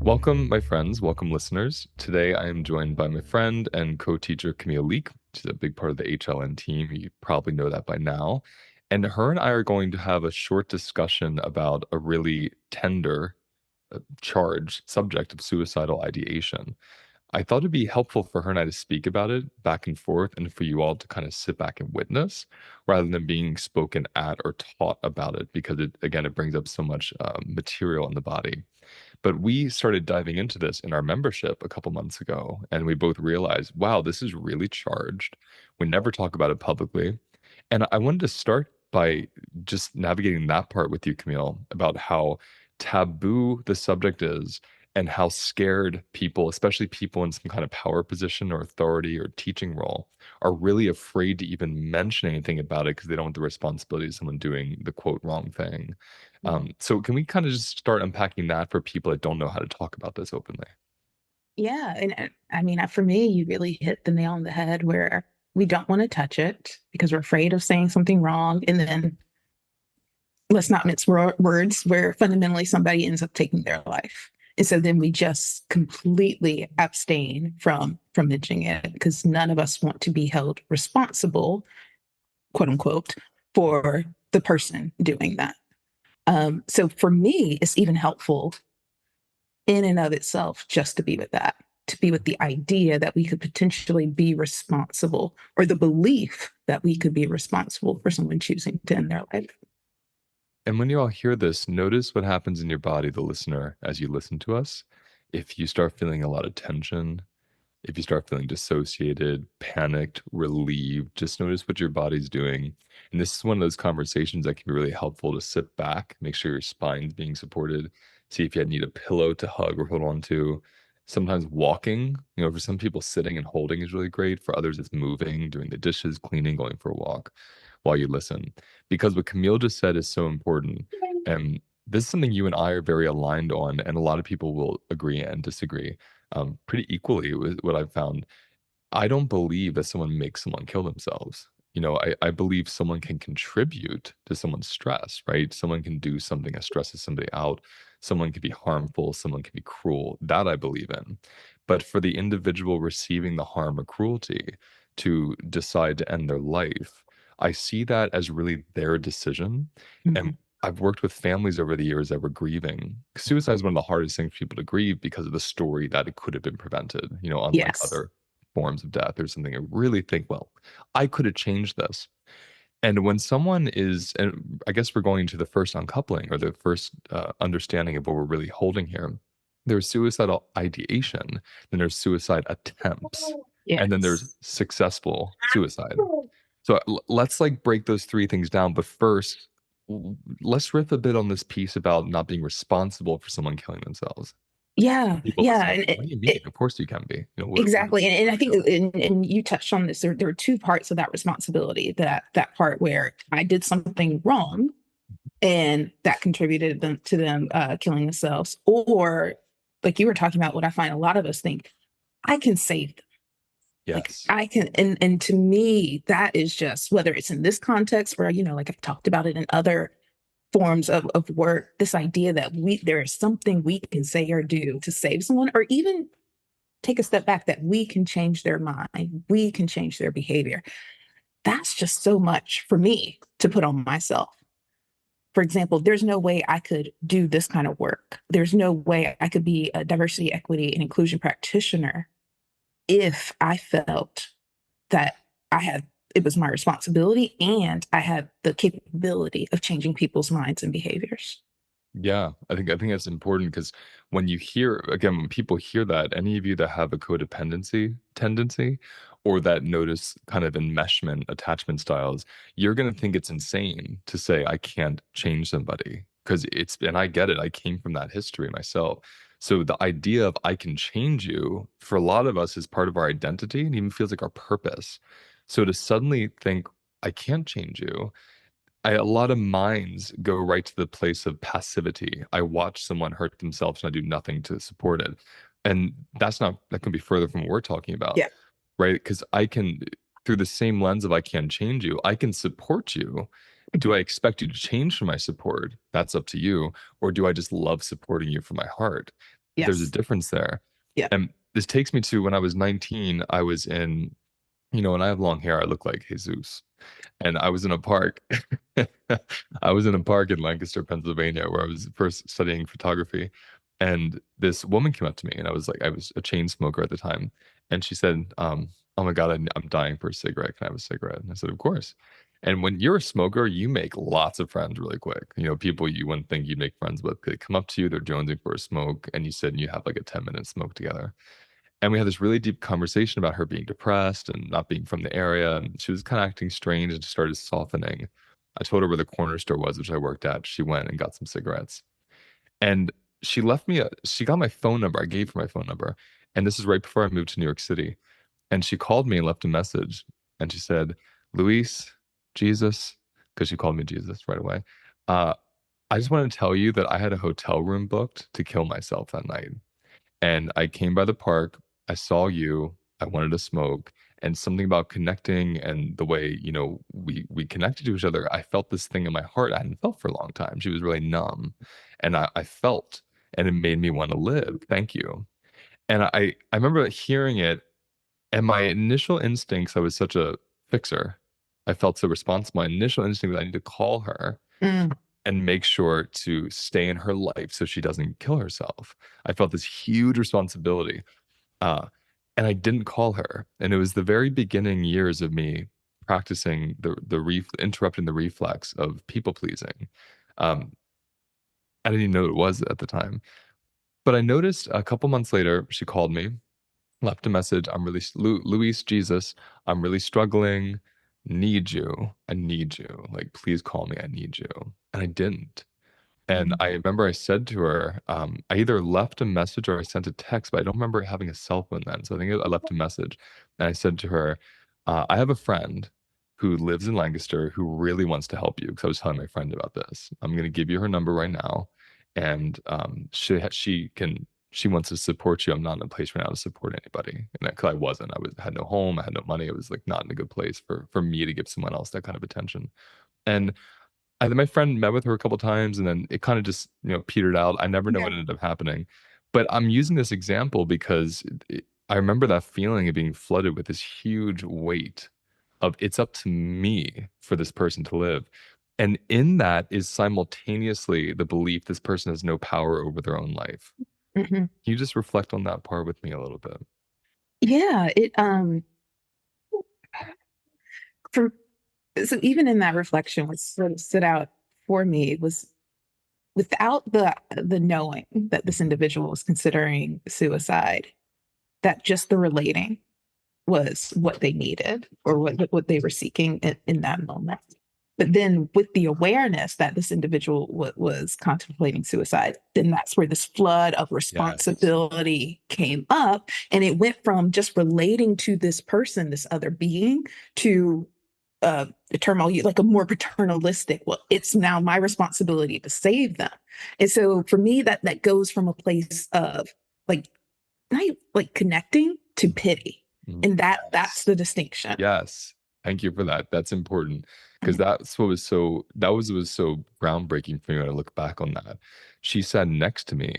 Welcome, my friends. Welcome, listeners. Today, I am joined by my friend and co-teacher Camille. She's a big part of the HLN team. You probably know that by now. And her and I are going to have a short discussion about a really tender, charged subject of suicidal ideation. I thought it'd be helpful for her and I to speak about it back and forth, and for you all to kind of sit back and witness rather than being spoken at or taught about it, because it brings up so much material in the body. But we started diving into this in our membership a couple months ago, and we both realized, wow, this is really charged. We never talk about it publicly. And I wanted to start by just navigating that part with you, Camille, about how taboo the subject is and how scared people, especially people in some kind of power position or authority or teaching role, are really afraid to even mention anything about it because they don't want the responsibility of someone doing the quote wrong thing. So can we kind of just start unpacking that for people that don't know how to talk about this openly? Yeah, and I mean, for me, you really hit the nail on the head where we don't want to touch it because we're afraid of saying something wrong, and then let's not mince words, where fundamentally somebody ends up taking their life, and so then we just completely abstain from mentioning it because none of us want to be held responsible, quote unquote, for the person doing that. So for me, it's even helpful in and of itself just to be with that, to be with the idea that we could potentially be responsible, or the belief that we could be responsible for someone choosing to end their life. And when you all hear this, notice what happens in your body, the listener, as you listen to us. If you start feeling a lot of tension, if you start feeling dissociated, panicked, relieved, just notice what your body's doing. And this is one of those conversations that can be really helpful to sit back, make sure your spine's being supported, see if you need a pillow to hug or hold on to. Sometimes walking, for some people, sitting and holding is really great. For others, it's moving, doing the dishes, cleaning, going for a walk while you listen. Because what Camille just said is so important. And this is something you and I are very aligned on, and a lot of people will agree and disagree pretty equally with what I've found. I don't believe that someone makes someone kill themselves. I believe someone can contribute to someone's stress, right? Someone can do something that stresses somebody out. Someone can be harmful. Someone can be cruel. That I believe in. But for the individual receiving the harm or cruelty to decide to end their life, I see that as really their decision. And Mhm. I've worked with families over the years that were grieving. Suicide is one of the hardest things for people to grieve because of the story that it could have been prevented, unlike Yes. other forms of death or something. I really think, well, I could have changed this. And when someone is, and I guess we're going to the first uncoupling or the first understanding of what we're really holding here. There's suicidal ideation, then there's suicide attempts, and then there's Yes. successful suicide. So let's like break those three things down. But first, let's riff a bit on this piece about not being responsible for someone killing themselves. Yeah. People Yeah. listening, And what do you mean? Of course you can be. exactly. And What I do you think, feel? and you touched on this, there are two parts of that responsibility, that part where I did something wrong and that contributed to them killing themselves, or like you were talking about, what I find a lot of us think, I can save them. Like Yes. I can, and to me, that is just, whether it's in this context or, like I've talked about it in other forms of work, this idea that there is something we can say or do to save someone, or even take a step back, that we can change their mind, we can change their behavior. That's just so much for me to put on myself. For example, there's no way I could do this kind of work. There's no way I could be a diversity, equity, and inclusion practitioner if I felt that I had it was my responsibility and I had the capability of changing people's minds and behaviors. Yeah, I think that's important because when you hear again, when people hear that, any of you that have a codependency tendency or that notice kind of enmeshment attachment styles, you're gonna think it's insane to say, "I can't change somebody," because and I get it, I came from that history myself. So the idea of "I can change you," for a lot of us is part of our identity and even feels like our purpose. So to suddenly think, "I can't change you," a lot of minds go right to the place of passivity. I watch someone hurt themselves and I do nothing to support it. And that can be further from what we're talking about, Yeah. right? Because I can, through the same lens of I can change you, I can support you, Do I expect you to change for my support? That's up to you. Or do I just love supporting you from my heart? There's a Yes. difference there. Yeah. And this takes me to when I was 19, I was in, when I have long hair, I look like Jesus. And I was in a park. I was in a park in Lancaster, Pennsylvania, where I was first studying photography. And this woman came up to me, and I was a chain smoker at the time. And she said, "Oh my God, I'm dying for a cigarette. Can I have a cigarette?" And I said, "Of course." And when you're a smoker, you make lots of friends really quick. People you wouldn't think you'd make friends with. They come up to you, they're jonesing for a smoke, and you sit and you have like a 10-minute smoke together. And we had this really deep conversation about her being depressed and not being from the area. And she was kind of acting strange and started softening. I told her where the corner store was, which I worked at. She went and got some cigarettes. And she got my phone number. I gave her my phone number. And this is right before I moved to New York City. And she called me and left a message. And she said, "Luis, Jesus," because she called me Jesus right away. Uh, I just want to tell you that I had a hotel room booked to kill myself that night. And I came by the park. I saw you. I wanted to smoke. And something about connecting and the way, we connected to each other, I felt this thing in my heart I hadn't felt for a long time. She was really numb. And I felt, and it made me want to live. Thank you. And I remember hearing it, and my initial instincts, I was such a fixer. I felt so responsible. My initial instinct was I need to call her Mm, and make sure to stay in her life so she doesn't kill herself. I felt this huge responsibility. Uh, and I didn't call her. And it was the very beginning years of me practicing interrupting the reflex of people pleasing. Um, I didn't even know what it was at the time. But I noticed a couple months later, she called me, left a message. Luis, Jesus, I'm really struggling. Need you. I need you. Like, please call me. I need you. And I didn't. And mm, I remember I said to her, I either left a message or I sent a text, but I don't remember having a cell phone then. So I think I left a message. And I said to her, I have a friend who lives in Lancaster who really wants to help you. Because I was telling my friend about this. I'm going to give you her number right now. And she wants to support you. I'm not in a place right now to support anybody. And because I wasn't, had no home, I had no money. I was like not in a good place for me to give someone else that kind of attention. And my friend met with her a couple times, and then it kind of just petered out. I never know yeah. what ended up happening, but I'm using this example because I remember that feeling of being flooded with this huge weight of it's up to me for this person to live, and in that is simultaneously the belief this person has no power over their own life. Mhm. Can you just reflect on that part with me a little bit? Yeah. For so even in that reflection, what sort of stood out for me was without the knowing that this individual was considering suicide, that just the relating was what they needed or what they were seeking in that moment. But then with the awareness that this individual was contemplating suicide, then that's where this flood of Yes. responsibility came up. And it went from just relating to this person, this other being, to a term I'll use, like a more paternalistic, well, it's now my responsibility to save them. And so for me, that goes from a place of like, not like connecting to pity. And that's Yes. the distinction. Yes. Thank you for that. That's important because Mhm. was so groundbreaking for me when I look back on that. She sat next to me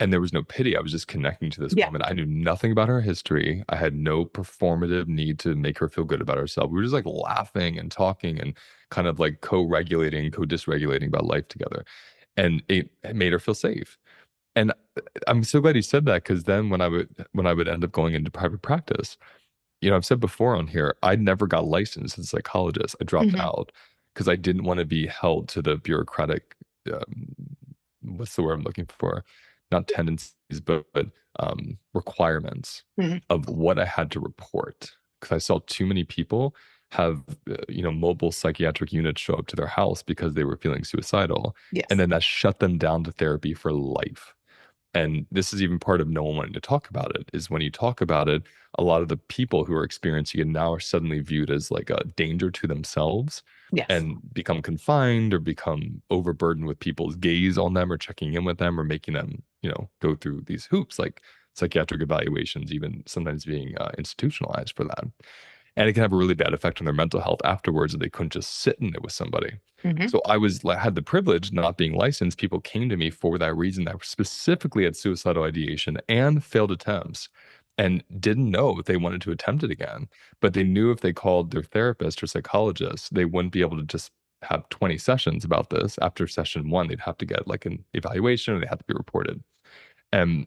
and there was no pity. I was just connecting to this Yeah. woman. I knew nothing about her history. I had no performative need to make her feel good about herself. We were just like laughing and talking and kind of like co-regulating, co-dysregulating about life together. And it made her feel safe. And I'm so glad you said that because then when I would end up going into private practice, I've said before on here, I never got licensed as a psychologist. I dropped Mhm. out because I didn't want to be held to the bureaucratic, what's the word I'm looking for? Not tendencies, but requirements Mhm. of what I had to report. Because I saw too many people have, mobile psychiatric units show up to their house because they were feeling suicidal. And Yes. then that shut them down to therapy for life. And this is even part of no one wanting to talk about it, is when you talk about it, a lot of the people who are experiencing it now are suddenly viewed as like a danger to themselves Yes. and become confined or become overburdened with people's gaze on them or checking in with them or making them, go through these hoops like psychiatric evaluations, even sometimes being institutionalized for that. And it can have a really bad effect on their mental health afterwards if they couldn't just sit in it with somebody. Hmm. So I was like, had the privilege, not being licensed, people came to me for that reason that specifically had suicidal ideation and failed attempts and didn't know if they wanted to attempt it again. But they knew if they called their therapist or psychologist, they wouldn't be able to just have 20 sessions about this. After session one, they'd have to get like an evaluation or they had to be reported. And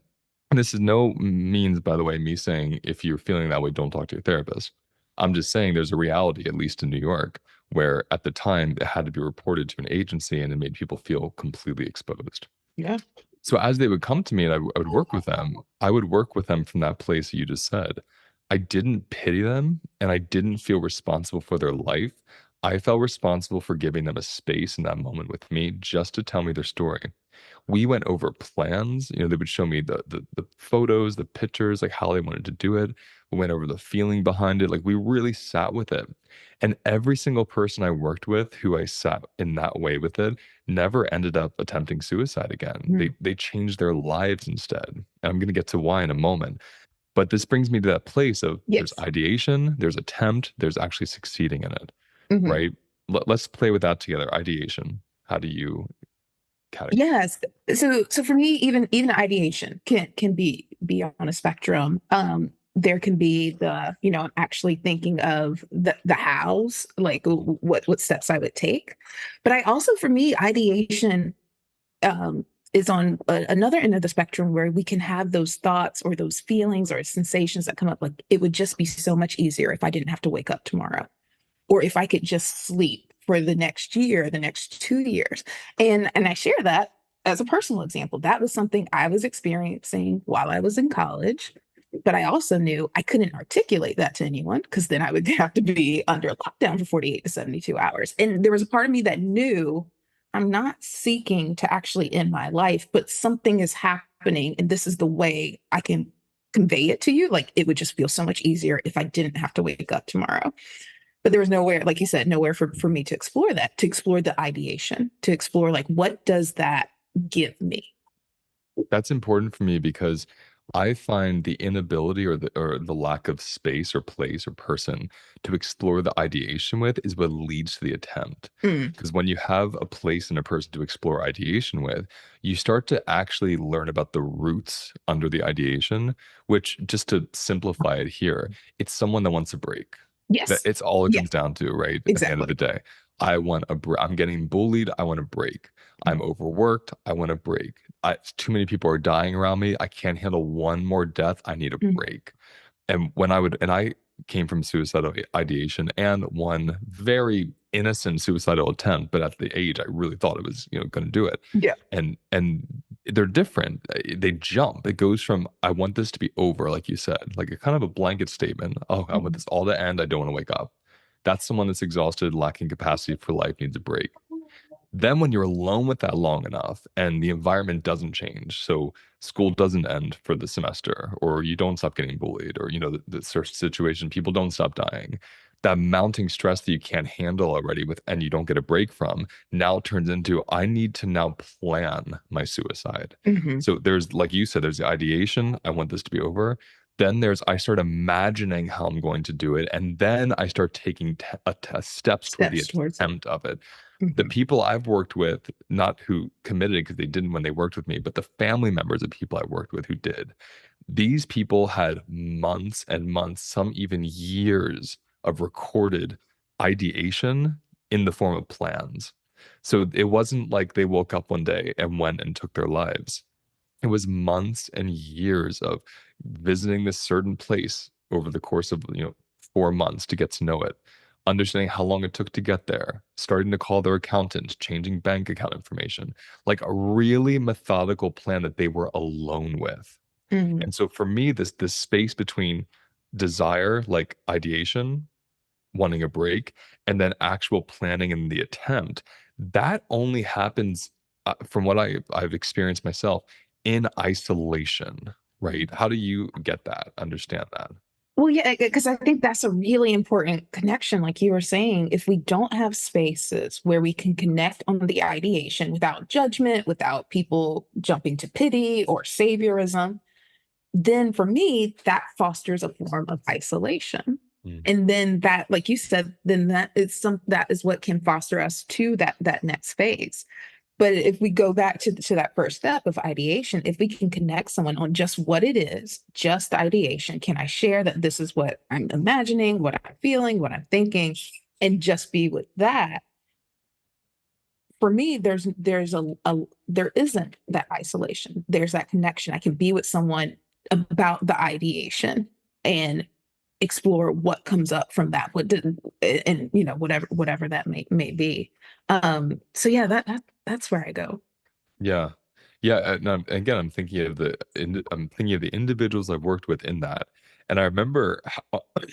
this is no means, by the way, me saying if you're feeling that way, don't talk to your therapist. I'm just saying there's a reality, at least in New York, where at the time it had to be reported to an agency and it made people feel completely exposed. Yeah. So as they would come to me and I would work with them, I would work with them from that place you just said. I didn't pity them and I didn't feel responsible for their life. I felt responsible for giving them a space in that moment with me just to tell me their story. We went over plans. They would show me the photos, the pictures, like how they wanted to do it. We went over the feeling behind it. Like we really sat with it. And every single person I worked with who I sat in that way with it never ended up attempting suicide again. Mm. They changed their lives instead. And I'm gonna get to why in a moment. But this brings me to that place of there's Yes. ideation, there's attempt, there's actually succeeding in it, Hmm. right? Let's play with that together. Ideation. How do you categorize? Yes. So for me, even ideation can be on a spectrum. There can be I'm actually thinking of the hows, like what steps I would take. But I also, for me, ideation is on another end of the spectrum where we can have those thoughts or those feelings or sensations that come up. Like it would just be so much easier if I didn't have to wake up tomorrow, or if I could just sleep for the next year, the next 2 years. And I share that as a personal example. That was something I was experiencing while I was in college. But I also knew I couldn't articulate that to anyone because then I would have to be under lockdown for 48 to 72 hours. And there was a part of me that knew I'm not seeking to actually end my life, but something is happening. And this is the way I can convey it to you. Like it would just feel so much easier if I didn't have to wake up tomorrow. But there was nowhere, like you said, nowhere for me to explore that, to explore the ideation, to explore like what does that give me. That's important for me because I find the inability or the lack of space or place or person to explore the ideation with is what leads to the attempt. Mm. Because when you have a place and a person to explore ideation with, you start to actually learn about the roots under the ideation, which just to simplify it here, it's someone that wants a break. That Yes. it's all it Yes, comes down to, right? At the end of exactly. the day. I'm getting bullied, I want a break. I'm overworked, I want a break. Too many people are dying around me. I can't handle one more death. I need a Mm. break. And I came from suicidal ideation and one very innocent suicidal attempt, but at the age I really thought it was, going to do it. Yeah. And they're different. They jump. It goes from I want this to be over, like you said, like a kind of a blanket statement. Oh, I want Mhm. this all to end. I don't want to wake up. That's someone that's exhausted, lacking capacity for life, needs a break. Then when you're alone with that long enough and the environment doesn't change, so school doesn't end for the semester, or you don't stop getting bullied, or the sort of situation, people don't stop dying. That mounting stress that you can't handle already with and you don't get a break from now turns into I need to now plan my suicide. Mhm. So there's like you said, there's the ideation, I want this to be over. Then there's I start imagining how I'm going to do it, and then I start taking steps toward the Steps towards it. attempt of it. The Mhm. people I've worked with, not who committed because they didn't when they worked with me, but the family members of people I worked with who did. These people had months and months, some even years of recorded ideation in the form of plans. So it wasn't like they woke up one day and went and took their lives. It was months and years of visiting this certain place over the course of, 4 months to get to know it, understanding how long it took to get there, starting to call their accountant, changing bank account information, like a really methodical plan that they were alone with. Mhm. And so for me, this space between desire, like ideation, wanting a break, and then actual planning and the attempt, that only happens, from what I've experienced myself, in isolation, right? How do you get that, understand that? Well, yeah, because I think that's a really important connection. Like you were saying, if we don't have spaces where we can connect on the ideation without judgment, without people jumping to pity or saviorism, then for me, that fosters a form of isolation. Mm. And then that, like you said, then that is what can foster us to that next phase. But if we go back to that first step of ideation, if we can connect someone on just what it is, just ideation, can I share that this is what I'm imagining, what I'm feeling, what I'm thinking, and just be with that? For me, there isn't that isolation. There's that connection. I can be with someone about the ideation and explore what comes up from that, what didn't, and whatever that may be. So yeah, that's where I go. Yeah. Yeah, and again, I'm thinking of the individuals I've worked with in that, and I remember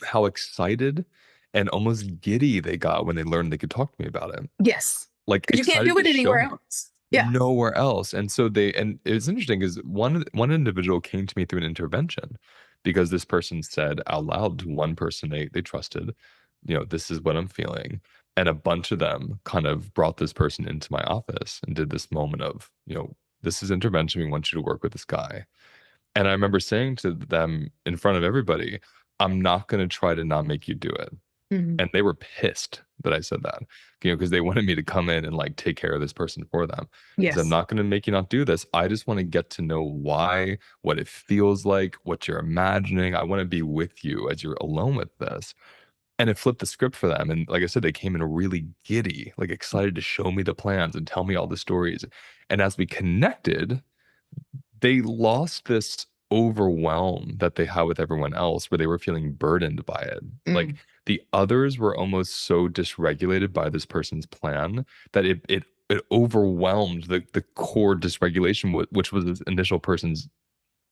how excited and almost giddy they got when they learned they could talk to me about it. Yes, Like, because you can't excited do to it show anywhere me. else. Yeah. Nowhere else. And so and it's interesting because one individual came to me through an intervention because this person said out loud to one person they trusted, this is what I'm feeling. And a bunch of them kind of brought this person into my office and did this moment of, this is intervention. We want you to work with this guy. And I remember saying to them in front of everybody, I'm not going to try to not make you do it. Mhm. And they were pissed that I said that, because they wanted me to come in and like take care of this person for them. I said, I'm Yes. not going to make you not do this. I just want to get to know why, what it feels like, what you're imagining. I want to be with you as you're alone with this. And it flipped the script for them. And like I said, they came in really giddy, like excited to show me the plans and tell me all the stories. And as we connected, they lost this overwhelm that they had with everyone else where they were feeling burdened by it. Like Mm. the others were almost so dysregulated by this person's plan that it overwhelmed the core dysregulation, which was this initial person's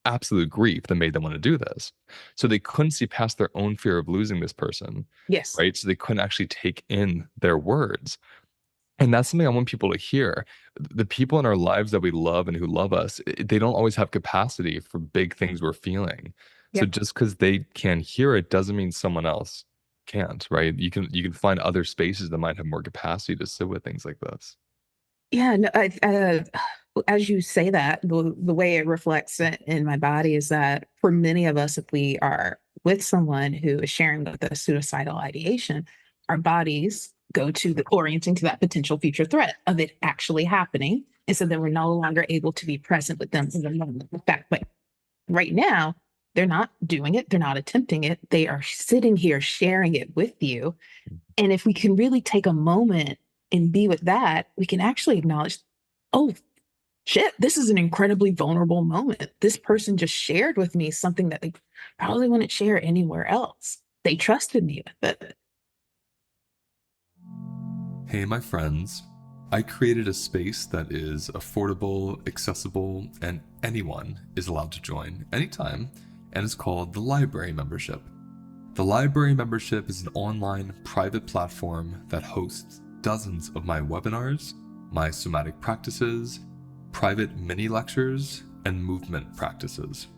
absolute grief that made them want to do this. So they couldn't see past their own fear of losing this person, Yes. right? So they couldn't actually take in their words. And that's something I want people to hear. The people in our lives that we love and who love us, they don't always have capacity for big things we're feeling. So Yep. just because they can't hear it doesn't mean someone else can't, right? You can find other spaces that might have more capacity to sit with things like this. Yeah, no, as you say that, the way it reflects in my body is that for many of us, if we are with someone who is sharing with us suicidal ideation, our bodies go to the orienting to that potential future threat of it actually happening. And so then we're no longer able to be present with them in the moment. In fact, but right now, they're not doing it, they're not attempting it, they are sitting here sharing it with you. And if we can really take a moment and be with that, we can actually acknowledge, oh, shit, this is an incredibly vulnerable moment. This person just shared with me something that they probably wouldn't share anywhere else. They trusted me with it. Hey, my friends. I created a space that is affordable, accessible, and anyone is allowed to join anytime, and it's called the Library Membership. The Library Membership is an online private platform that hosts dozens of my webinars, my somatic practices, private mini lectures, and movement practices.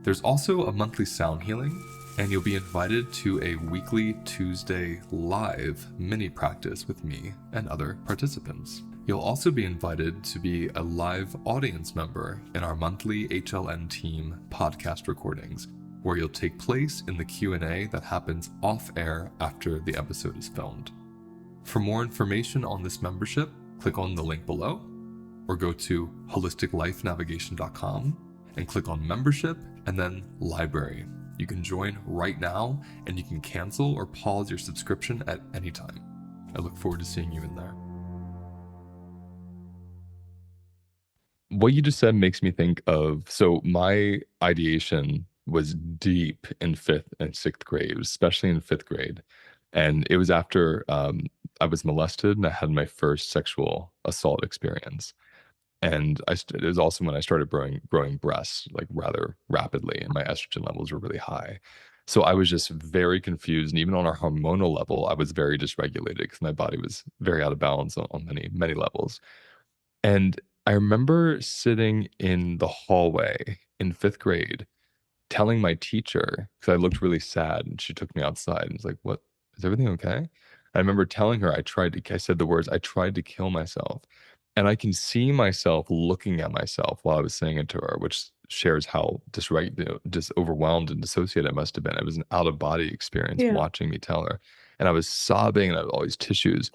There's also a monthly sound healing, and you'll be invited to a weekly Tuesday live mini practice with me and other participants. You'll also be invited to be a live audience member in our monthly HLN team podcast recordings, where you'll take place in the Q&A that happens off air after the episode is filmed. For more information on this membership, click on the link below or go to holisticlifenavigation.com and click on membership and then library. You can join right now and you can cancel or pause your subscription at any time. I look forward to seeing you in there. What you just said makes me think of, so my ideation was deep in fifth and sixth grade, especially in fifth grade. And it was after I was molested and I had my first sexual assault experience. And it was also when I started growing breasts like rather rapidly, and my estrogen levels were really high. So I was just very confused, and even on a hormonal level, I was very dysregulated because my body was very out of balance on many levels. And I remember sitting in the hallway in fifth grade, telling my teacher because I looked really sad, and she took me outside and was like, "What? Is everything okay?" I remember telling her I said the words, "I tried to kill myself." And I can see myself looking at myself while I was saying it to her, which shares how just overwhelmed and dissociated I must have been. It was an out of body experience Yeah. watching me tell her, and I was sobbing, and I had all these tissues.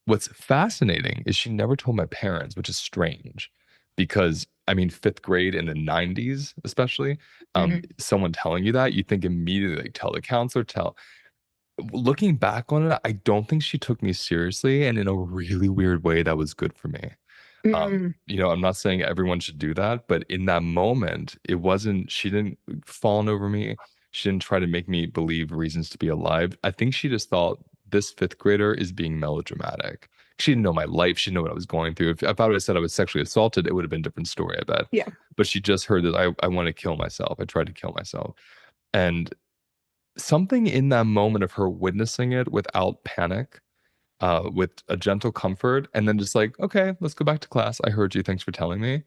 What's fascinating is she never told my parents, which is strange because I mean, fifth grade in the 90s, especially, Hmm. someone telling you that, you think immediately, like, tell the counselor, tell. Looking back on it, I don't think she took me seriously. And in a really weird way, that was good for me. Mm. I'm not saying everyone should do that, but in that moment, it wasn't, she didn't fawn over me. She didn't try to make me believe reasons to be alive. I think she just thought this fifth grader is being melodramatic. She didn't know my life. She didn't know what I was going through. If I would have said I was sexually assaulted, it would have been a different story, I bet. Yeah. But she just heard that I want to kill myself. I tried to kill myself. And something in that moment of her witnessing it without panic, with a gentle comfort, and then just like, okay, let's go back to class. I heard you. Thanks for telling me.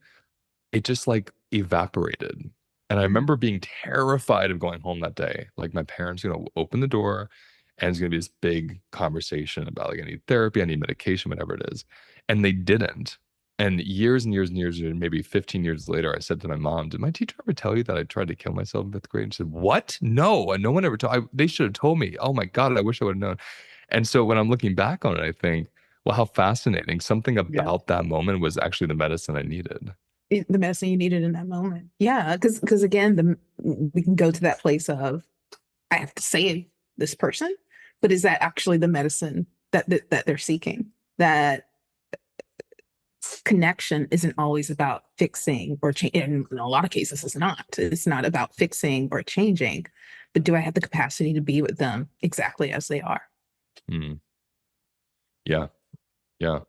It just like evaporated. And I Mhm. remember being terrified of going home that day. Like my parents, open the door and it's gonna be this big conversation about like I need therapy, I need medication, whatever it is. And they didn't. And years and years and years, maybe 15 years later, I said to my mom, "Did my teacher ever tell you that I tried to kill myself in fifth grade?" And she said, "What? No, and no one ever told. They should have told me. Oh my God, I wish I would have known." And so when I'm looking back on it, I think, well, how fascinating. Something Yeah. about that moment was actually the medicine I needed. The medicine you needed in that moment. Yeah, because again, the we can go to that place of I have to save this person, but is that actually the medicine that they're seeking? That connection isn't always about fixing or change. In a lot of cases, it's not. It's not about fixing or changing, but do I have the capacity to be with them exactly as they are? Mm, yeah, yeah.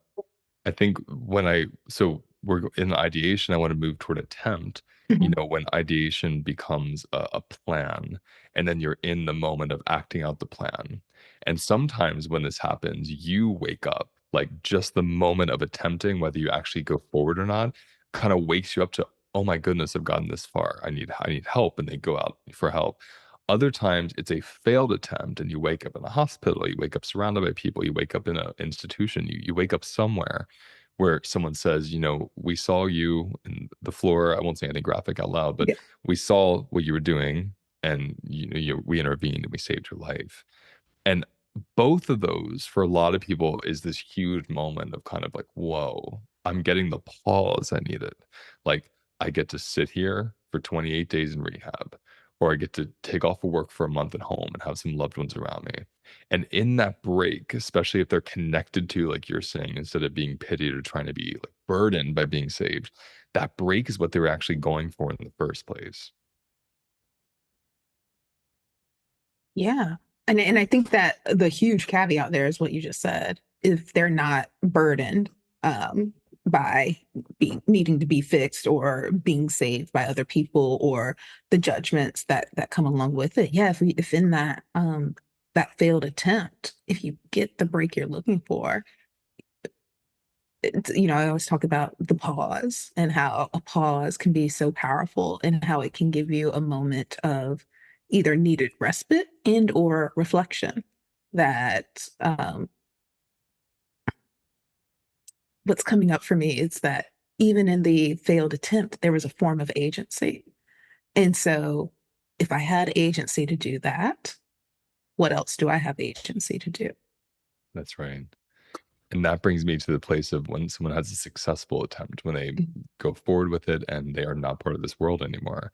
I think so we're in ideation, I want to move toward attempt. Mhm. When ideation becomes a plan, and then you're in the moment of acting out the plan. And sometimes when this happens, you wake up, like just the moment of attempting, whether you actually go forward or not, kind of wakes you up to, oh my goodness, I've gotten this far. I need help, and they go out for help. Other times it's a failed attempt, and you wake up in a hospital, you wake up surrounded by people, you wake up in an institution, you wake up somewhere where someone says, we saw you in the floor. I won't say anything graphic out loud, but Yeah. we saw what you were doing, and we intervened and we saved your life. And both of those, for a lot of people, is this huge moment of kind of like, whoa, I'm getting the pause I needed. Like, I get to sit here for 28 days in rehab, or I get to take off of work for a month at home and have some loved ones around me. And in that break, especially if they're connected to, like you're saying, instead of being pitied or trying to be like burdened by being saved, that break is what they were actually going for in the first place. Yeah. And I think that the huge caveat there is what you just said. If they're not burdened by needing to be fixed or being saved by other people or the judgments that come along with it. Yeah, if in that failed attempt, if you get the break you're looking for, I always talk about the pause and how a pause can be so powerful and how it can give you a moment of either needed respite and or reflection that what's coming up for me is that even in the failed attempt there was a form of agency, and so if I had agency to do that, what else do I have agency to do? That's right. And that brings me to the place of when someone has a successful attempt, when they go forward with it and they are not part of this world anymore.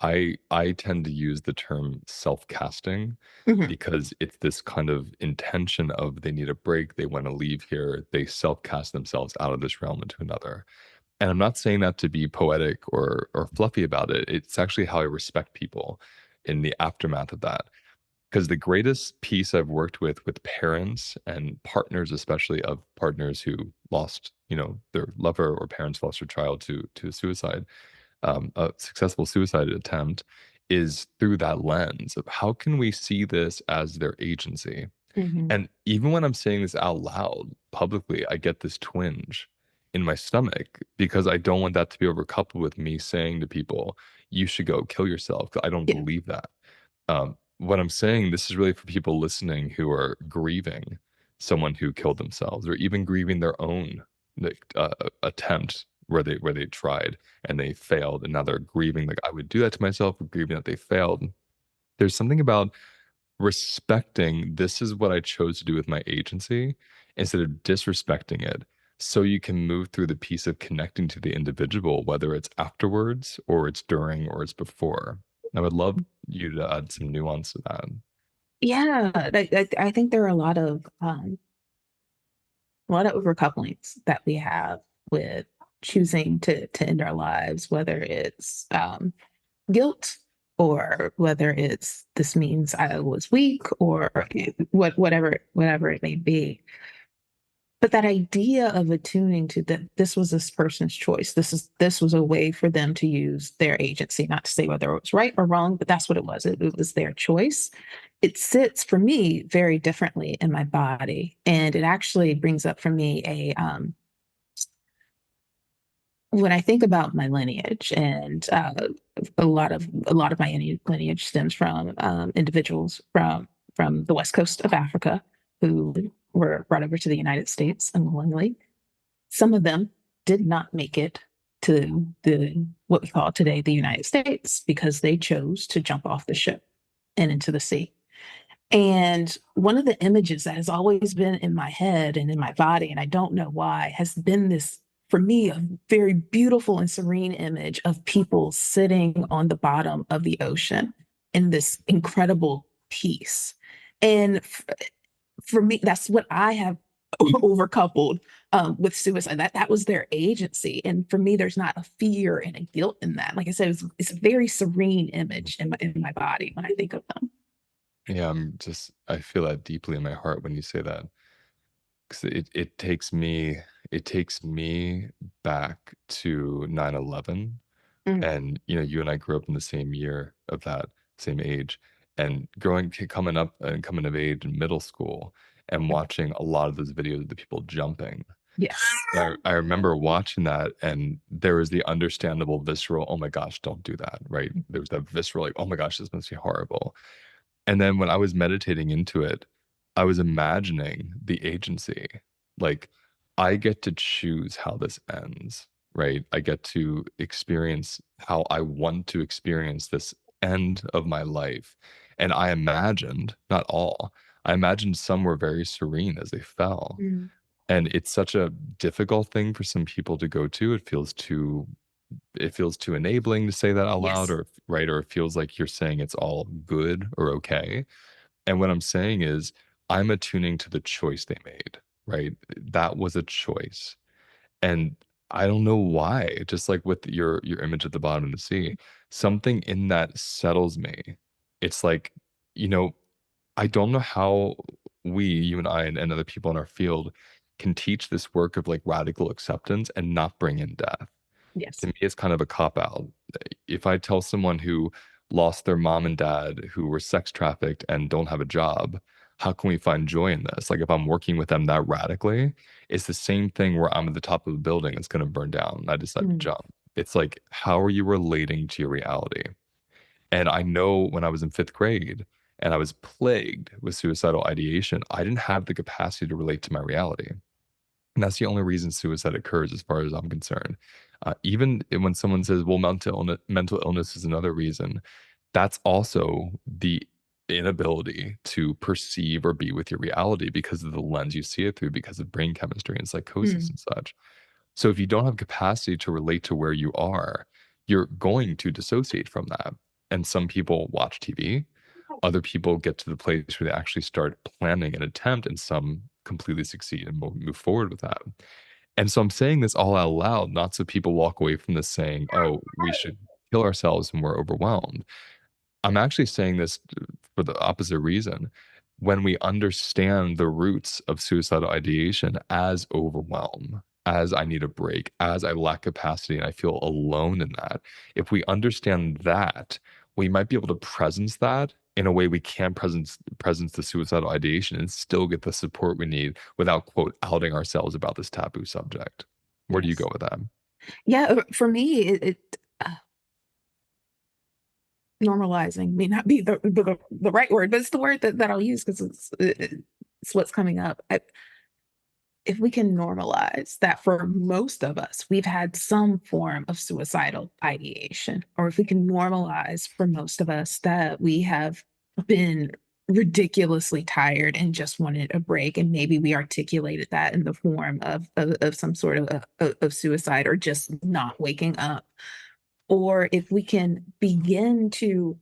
I tend to use the term self-casting Mhm. because it's this kind of intention of they need a break, they want to leave here, they self-cast themselves out of this realm into another. And I'm not saying that to be poetic or fluffy about it. It's actually how I respect people in the aftermath of that. Because the greatest piece I've worked with parents and partners, especially of partners who lost, their lover or parents lost their child to suicide, a successful suicide attempt, is through that lens of how can we see this as their agency. Mhm. And even when I'm saying this out loud publicly, I get this twinge in my stomach because I don't want that to be overcoupled with me saying to people, you should go kill yourself. 'Cause I don't Yeah. believe that. What I'm saying, this is really for people listening who are grieving someone who killed themselves or even grieving their own, like, attempt, where they tried and they failed, and now they're grieving like I would do that to myself, grieving that they failed. There's something about respecting this is what I chose to do with my agency instead of disrespecting it. So you can move through the piece of connecting to the individual, whether it's afterwards or it's during or it's before. I would love you to add some nuance to that. Yeah, I think there are a lot of overcouplings that we have with choosing to end our lives, whether it's guilt or whether it's this means I was weak or whatever it may be. But that idea of attuning to that this was this person's choice. This was a way for them to use their agency, not to say whether it was right or wrong, but that's what it was. It was their choice. It sits for me very differently in my body. And it actually brings up for me when I think about my lineage, and a lot of my lineage stems from individuals from the west coast of Africa who were brought over to the United States unwillingly. Some of them did not make it to the what we call today the United States because they chose to jump off the ship and into the sea. And one of the images that has always been in my head and in my body, and I don't know why, has been this, for me, a very beautiful and serene image of people sitting on the bottom of the ocean in this incredible peace. And for me, that's what I have overcoupled with suicide. That was their agency, and for me, there's not a fear and a guilt in that. Like I said, it's a very serene image in my body when I think of them. Yeah, I feel that deeply in my heart when you say that. 'Cause it takes me back to 9/11. Mm, And, you and I grew up in the same year of that, same age, and coming up and coming of age in middle school and watching a lot of those videos of the people jumping. yes. I remember watching that, and there was the understandable visceral, "Oh my gosh, don't do that," right? There was that visceral, like, "Oh my gosh, this must be horrible." And then when I was meditating into it, I was imagining the agency. Like, I get to choose how this ends, right? I get to experience how I want to experience this end of my life. And I imagined, not all, I imagined some were very serene as they fell. Mm, And it's such a difficult thing for some people to go to. It feels too enabling to say that out loud, yes. or right, or it feels like you're saying it's all good or okay. And what I'm saying is, I'm attuning to the choice they made, right? That was a choice. And I don't know why, just like with your image at the bottom of the sea, something in that settles me. It's like, you know, I don't know how you and I and other people in our field can teach this work of like radical acceptance and not bring in death. To Yes. me, it's kind of a cop out. If I tell someone who lost their mom and dad, who were sex trafficked and don't have a job, how can we find joy in this? Like if I'm working with them that radically, it's the same thing where I'm at the top of a building that's going to burn down and I decide to Mm, jump. It's like, how are you relating to your reality? And I know when I was in fifth grade and I was plagued with suicidal ideation, I didn't have the capacity to relate to my reality. And that's the only reason suicide occurs as far as I'm concerned. Even when someone says, well, mental illness is another reason, that's also the inability to perceive or be with your reality because of the lens you see it through, because of brain chemistry and psychosis mm, and such. So if you don't have capacity to relate to where you are, you're going to dissociate from that. And some people watch TV, other people get to the place where they actually start planning an attempt, and some completely succeed and move forward with that. And so I'm saying this all out loud, not so people walk away from this saying, oh, we should kill ourselves when we're overwhelmed. I'm actually saying this for the opposite reason. When we understand the roots of suicidal ideation as overwhelm, as I need a break, as I lack capacity and I feel alone in that, if we understand that, we might be able to presence that in a way we can presence the suicidal ideation and still get the support we need without quote outing ourselves about this taboo subject. Where do you yes. go with that? Yeah, for me, normalizing may not be the right word, but it's the word that I'll use because it's what's coming up. if we can normalize that for most of us, we've had some form of suicidal ideation, or if we can normalize for most of us that we have been ridiculously tired and just wanted a break, and maybe we articulated that in the form of some sort of suicide or just not waking up, or if we can begin to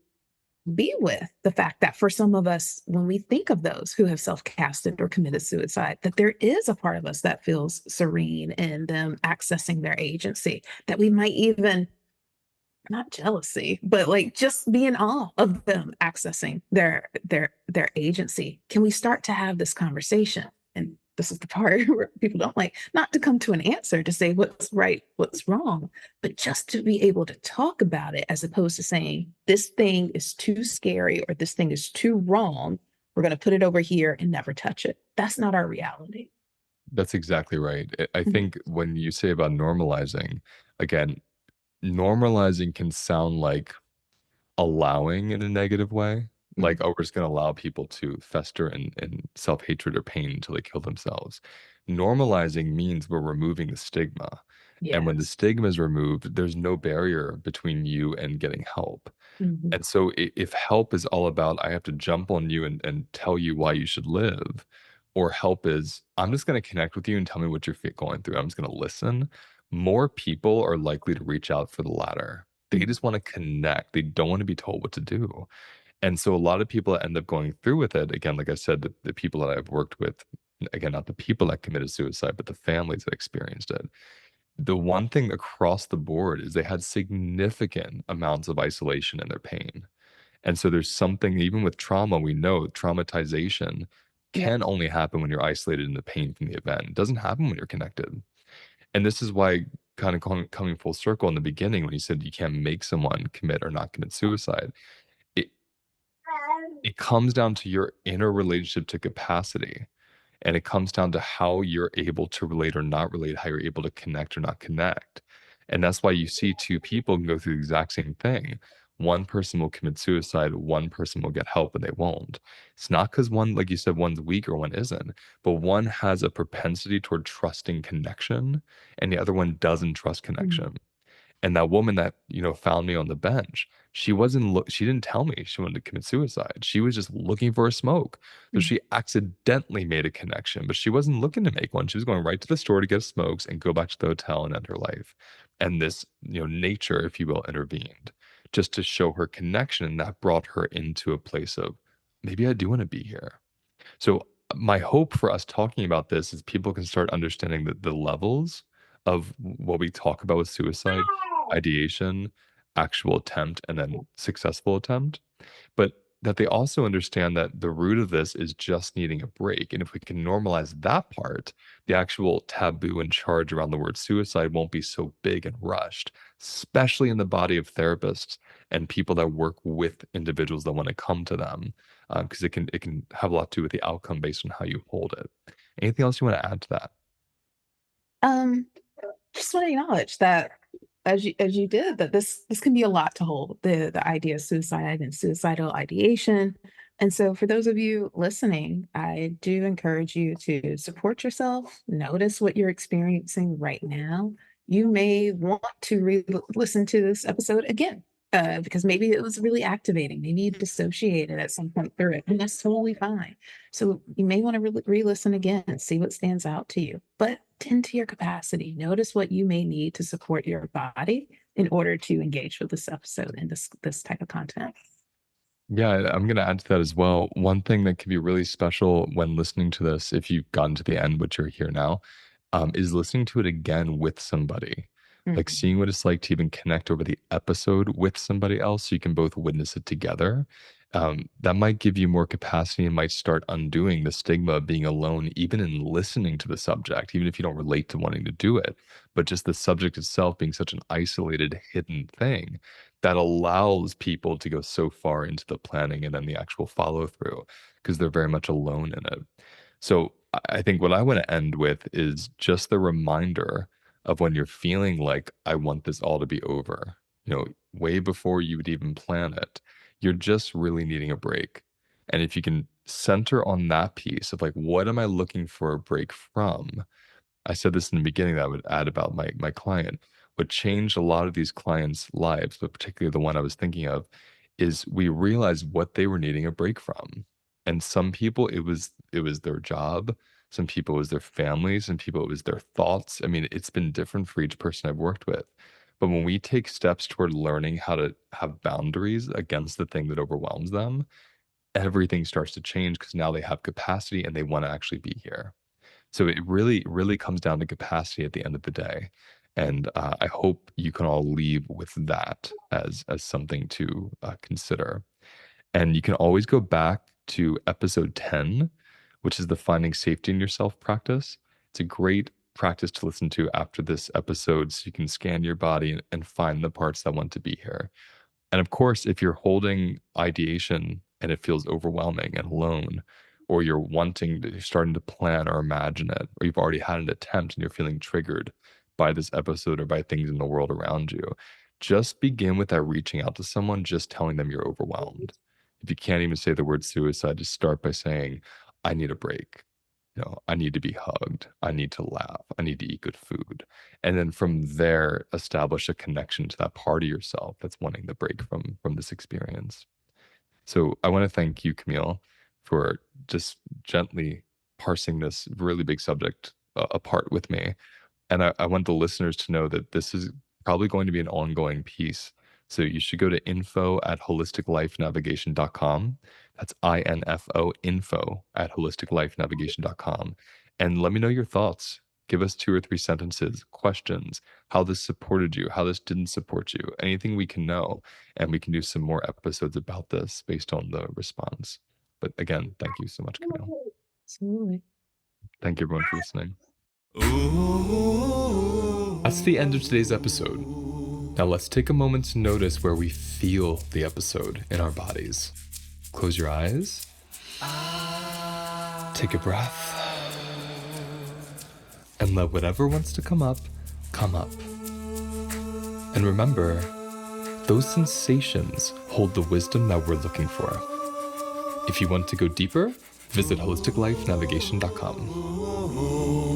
be with the fact that for some of us, when we think of those who have self-casted or committed suicide, that there is a part of us that feels serene in them accessing their agency, that we might even, not jealousy, but like just be in awe of them accessing their agency. Can we start to have this conversation? And this is the part where people don't like, not to come to an answer to say what's right, what's wrong, but just to be able to talk about it as opposed to saying this thing is too scary or this thing is too wrong. We're going to put it over here and never touch it. That's not our reality. That's exactly right. I Mhm. think when you say about normalizing, again, normalizing can sound like allowing in a negative way, like, Mhm. "Oh, we're just gonna allow people to fester in self-hatred or pain until they kill themselves." Normalizing means we're removing the stigma, and when the Yes. stigma is removed, there's no barrier between you and getting help. Mhm. And so if help is all about, I have to jump on you and tell you why you should live, or help is, I'm just going to connect with you and tell me what you're going through. I'm just going to listen. More people are likely to reach out for the latter. They Mhm. just want to connect. They don't want to be told what to do. And so a lot of people that end up going through with it, again, like I said, the people that I've worked with, again, not the people that committed suicide, but the families that experienced it. The one thing across the board is they had significant amounts of isolation in their pain. And so there's something, even with trauma, we know traumatization Yep. can only happen when you're isolated in the pain from the event. It doesn't happen when you're connected. And this is why, kind of coming full circle in the beginning, when you said you can't make someone commit or not commit suicide, it, it comes down to your inner relationship to capacity. And it comes down to how you're able to relate or not relate, how you're able to connect or not connect. And that's why you see two people can go through the exact same thing. One person will commit suicide, one person will get help, and they won't. It's not because one, like you said, one's weak or one isn't, but one has a propensity toward trusting connection, and the other one doesn't trust Mhm. connection. And that woman that, found me on the bench, she didn't tell me she wanted to commit suicide. She was just looking for a smoke. So Mhm. she accidentally made a connection, but she wasn't looking to make one. She was going right to the store to get smokes and go back to the hotel and end her life. And this, nature, if you will, intervened just to show her connection. And that brought her into a place of, maybe I do want to be here. So my hope for us talking about this is people can start understanding the levels of what we talk about with suicide, ideation, actual attempt, and then successful attempt, but that they also understand that the root of this is just needing a break. And if we can normalize that part, the actual taboo and charge around the word suicide won't be so big and rushed, especially in the body of therapists and people that work with individuals that want to come to them, because it can have a lot to do with the outcome based on how you hold it. Anything else you want to add to that? Um, just want to acknowledge that as you did that this can be a lot to hold the idea of suicide and suicidal ideation. And so for those of you listening, I do encourage you to support yourself, notice what you're experiencing right now. You may want to listen to this episode again, because maybe it was really activating, maybe you dissociated at some point through it, and that's totally fine. So you may want to re-listen again and see what stands out to you, but tend to your capacity. Notice what you may need to support your body in order to engage with this episode and this type of content. Yeah, I'm gonna add to that as well. One thing that can be really special when listening to this, if you've gotten to the end, which you're here now, is listening to it again with somebody. Like Mhm. seeing what it's like to even connect over the episode with somebody else so you can both witness it together. That might give you more capacity and might start undoing the stigma of being alone, even in listening to the subject, even if you don't relate to wanting to do it. But just the subject itself being such an isolated, hidden thing that allows people to go so far into the planning and then the actual follow through because they're very much alone in it. So I think what I want to end with is just the reminder of when you're feeling like, I want this all to be over, way before you would even plan it, you're just really needing a break. And if you can center on that piece of like, what am I looking for a break from? I said this in the beginning that I would add about my client. What changed a lot of these clients' lives, but particularly the one I was thinking of, is we realized what they were needing a break from. And some people it was their job, some people it was their families, some people it was their thoughts. I mean, it's been different for each person I've worked with. But when we take steps toward learning how to have boundaries against the thing that overwhelms them, everything starts to change because now they have capacity and they want to actually be here. So it really, really comes down to capacity at the end of the day. And I hope you can all leave with that as something to consider. And you can always go back to episode 10, which is the finding safety in yourself practice. It's a great practice to listen to after this episode so you can scan your body and find the parts that want to be here. And of course, if you're holding ideation and it feels overwhelming and alone, or you're starting to plan or imagine it, or you've already had an attempt and you're feeling triggered by this episode or by things in the world around you, just begin with that reaching out to someone, just telling them you're overwhelmed. If you can't even say the word suicide, just start by saying, I need a break. I need to be hugged. I need to laugh. I need to eat good food. And then from there, establish a connection to that part of yourself that's wanting the break from this experience. So I want to thank you, Camille, for just gently parsing this really big subject apart with me. And I want the listeners to know that this is probably going to be an ongoing piece. So you should go to info@holisticlifenavigation.com. That's INFO, info@holisticlifenavigation.com. And let me know your thoughts. Give us 2 or 3 sentences, questions, how this supported you, how this didn't support you, anything we can know. And we can do some more episodes about this based on the response. But again, thank you so much, Camille. Absolutely. Thank you, everyone, for listening. That's the end of today's episode. Now let's take a moment to notice where we feel the episode in our bodies. Close your eyes. Take a breath. And let whatever wants to come up, come up. And remember, those sensations hold the wisdom that we're looking for. If you want to go deeper, visit holisticlifenavigation.com.